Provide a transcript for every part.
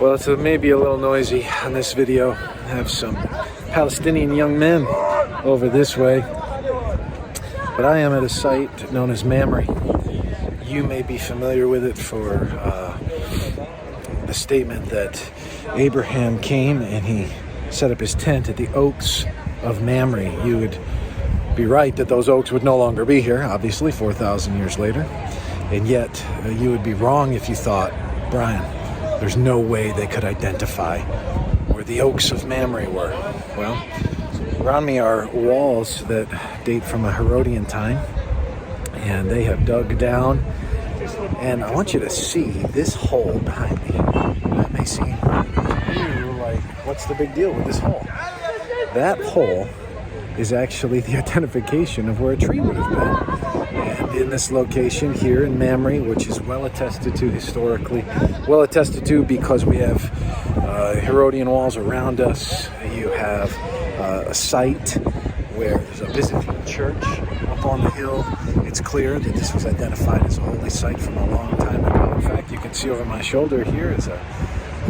Well, it's maybe a little noisy on this video. I have some Palestinian young men over this way. But I am at a site known as Mamre. You may be familiar with it for the statement that Abraham came and he set up his tent at the oaks of Mamre. You would be right that those oaks would no longer be here, obviously, 4,000 years later. And yet, you would be wrong if you thought, Brian, there's no way they could identify where the oaks of Mamre were. Well, around me are walls that date from a Herodian time, and they have dug down. And I want you to see this hole behind me. That may seem to you like, what's the big deal with this hole? That hole is actually the identification of where a tree would have been. And in this location here in Mamre, which is well attested to historically, well attested to because we have Herodian walls around us. You have a site where there's a visiting church up on the hill. It's clear that this was identified as a holy site from a long time ago. In fact, you can see over my shoulder here is a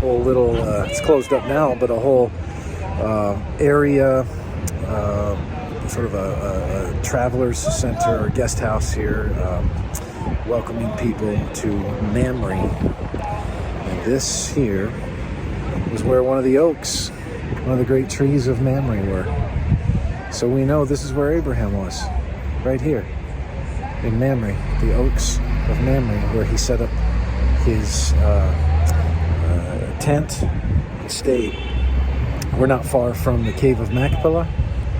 whole little, it's closed up now, but a whole area, sort of a traveler's center or guest house here, welcoming people to Mamre. And this here was where one of the oaks, one of the great trees of Mamre were. So we know this is where Abraham was, right here in Mamre, the oaks of Mamre, where he set up his tent and stayed. We're not far from the cave of Machpelah,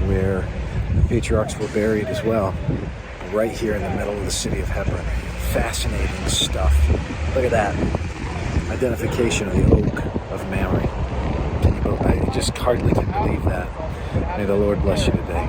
where the patriarchs were buried as well, right here in the middle of the city of Hebron. Fascinating stuff. Look at that. Identification of the oak of Mamre. I just hardly can believe that. May the Lord bless you today.